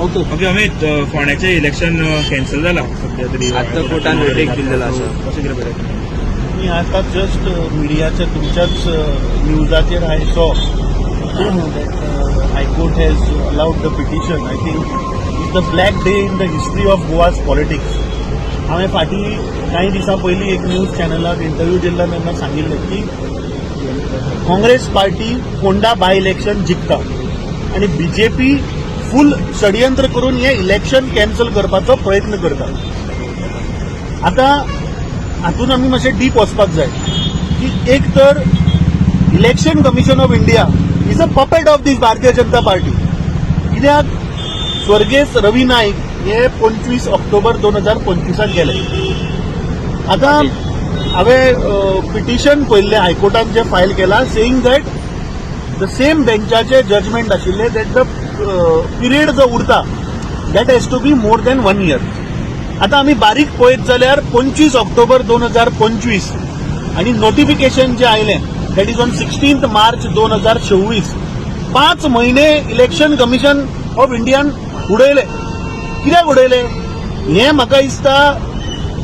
Okay Amit फोंड्याचें election cancel जालां सध्या तरी आतां कोर्टान वर्डिक्ट दिल्लो आसा. कशें कितें बरें मी आता जस्ट मिडियाच्या तुमच्याच न्यूजाचेर I saw that high court has allowed the petition. I think is the black day in the history of Goa's politics. हांवें फाटीं काही दिसां पयलीं एक न्यूज चॅनलाक इंटरव्यू दिल्लो तेन्ना सांगिल्लें की Congress party Ponda by election जिखता आनी बीजेपी फूल षडयंत्र करून हे इलेक्शन कॅन्सल करपाचो प्रयत्न करता. आता हातून आमी मातशें डीप वचपाक जाय की एक तर election commission of India is a puppet of these Bharatiya Janata party. कित्याक स्वर्गेस रवी नाईक हे 25 ऑक्टोबर 2025 गेले. आता हांवें पिटिशन पयल्लें हायकोर्टान जे फायल केला सेईंग दॅट द सेम बेंचाचे जजमेंट आशिल्ले दॅट द पिरियड जो उरता that has to be more than 1 year. आता आम्ही बारीक पळयत जाल्यार 25 ऑक्टोबर 2025 आणि नोटिफिकेशन जे आयलें दॅट इज ऑन 16 मार्च 2026. 5 महिने इलेक्शन कमिशन ऑफ इंडियान उडयले. कित्याक उडयले हें म्हाका दिसता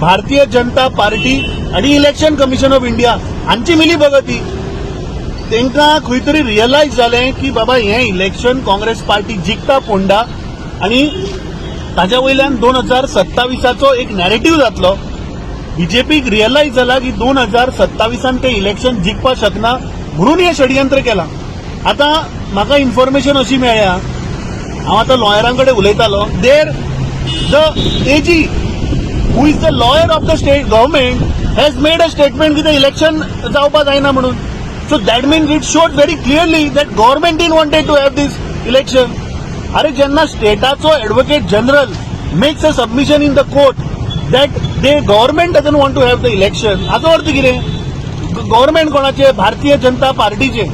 भारतीय जनता पार्टी आणि इलेक्शन कमिशन ऑफ इंडिया हांची मिली भगती. तांकां खंय तरी रियलायज जालें की बाबा हें इलेक्शन काँग्रेस पार्टी जिखता फोंडा आनी ताज्या वयल्यान 2027चो एक नॅरेटिव्ह जातलो. बीजेपीक रियलायज जाला की 2027 ते इलेक्शन जिखपाक शकना म्हणून हे षडयंत्र केलां. आता म्हाका इन्फॉर्मेशन अशी मेळ्ळ्या, हांव आतां लॉयरां कडेन उलयतालो, there the AG who is the lawyer of the state government has made a statement की द इलेक्शन जावपाक जायना म्हणून. So that means it showed very clearly that government in wanted to have these election. अरे जेन्ना स्टेटाचो advocate general makes a submission in the court that they government doesn't want to have the election, हाचो अर्थ कितें? Government कोणाचे? भारतीय जनता पार्टीचे.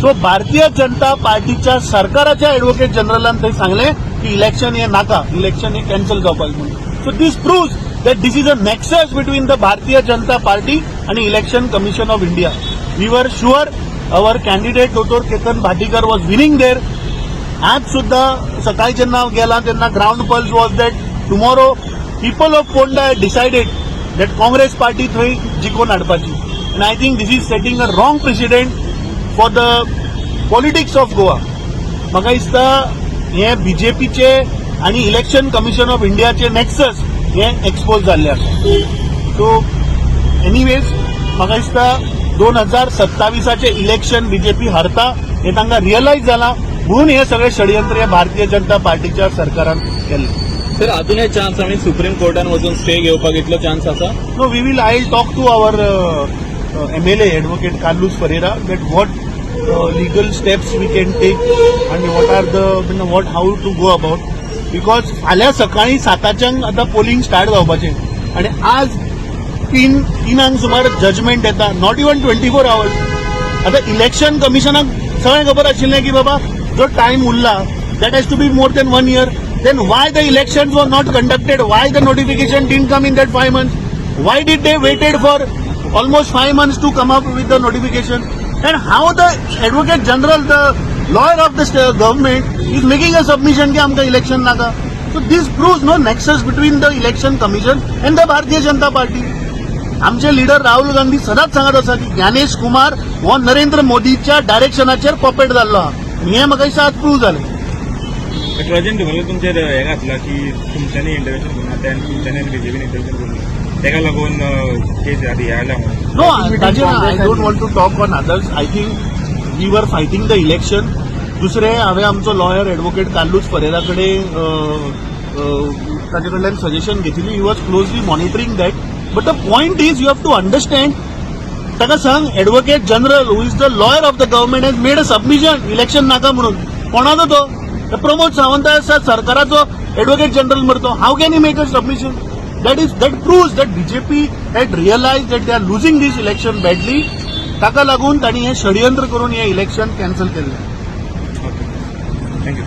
So Bharatiya Janata पार्टीच्या सरकाराच्या एडवोकेट जनरलान थंय सांगलें की इलेक्शन हे नाका, इलेक्शन हे कॅन्सल जावपाक म्हणून. So these proves that these is a nexus between the Bharatiya Janata Party आणि election commission of India. We were sure our candidate doctor Ketan Bhatikar was winning there. आज सुद्धा सकाळी जेन्ना गेला तेन्ना ground pulse was that tomorrow people of Ponda decided that Congress party थंय जिखून हाडपाची. And I think these is setting a wrong president for the politics of Goa. म्हाका दिसता हे बीजेपीचे आणि इलेक्शन कमिशन ऑफ इंडियाचे नेक्सस हे एक्सपोज जाल्ले आसा. सो एनीवेज म्हाका दिसता 2027चे इलेक्शन बीजेपी हारता हे तांकां रियलायज जाला म्हणून हे सगळे षडयंत्र हे भारतीय जनता पार्टीच्या सरकारान केले. सर अजूनय चान्स आमी सुप्रीम कोर्टान वचून स्टे घेवपाक इतलो चान्स आसा? No, we will I talk to our MLA advocate Carlos Ferreira that what legal steps we can take आनी what are the what how to go about. Because फाल्यां सकाळी 7च्यान आतां पोलिंग स्टार्ट जावपाचें आनी आज 3 सुमार जजमेंट येता, नॉट इवन 24 hours. आता इलेक्शन कमिशनाक सगळें खबर आशिल्लें की बाबा जो टायम उरला that has to be more than 1 year. Then why the elections were not conducted? Why the notification didn't come in that 5 months? Why did they waited for almost 5 months to come up with the notification? And how the advocate general, the lawyer of the government is making a submission ki amka election naka. So this proves no nexus between the election commission and the Bharatiya Janata Party. आमचे leader Rahul Gandhi सदांच सांगत आसा की ज्ञानेश कुमार हो नरेंद्र मोदीच्या डायरेक्शनाचेर puppet जाल्लो आहा. हे म्हाका दिसता आज प्रूव्ह जालें. राजन ढोबळे तुमचेर हे घातला की तुमच्यांनी इंटरव्हेन्शन करून आतां आनी तुमच्यांनी बीजेपीन इंटरव्हेन्शन करून तेका लागून केस आदी हाडल्या म्हणून. नो, ताजेर I don't want to talk on others. I think we were fighting the election. दुसरें हांवें आमचो लॉयर एडवोकेट कार्लूस फरेरा कडेन ताजे कडल्यान सजेशन घेतिल्ली. He was closely monitoring that. But the point is you have to understand. ताका सांग advocate general who is the lawyer of the government has made a submission election नाका म्हणून. कोणाचो तो? प्रमोद सावंत आसा सरकाराचो एडवोकेट जनरल मरतो. How can you make a submission? that proves that BJP had realized that they are losing this election badly. ताका लागून तांणी हे षडयंत्र करून हे इलेक्शन कॅन्सल केल्लें. थँक्यू.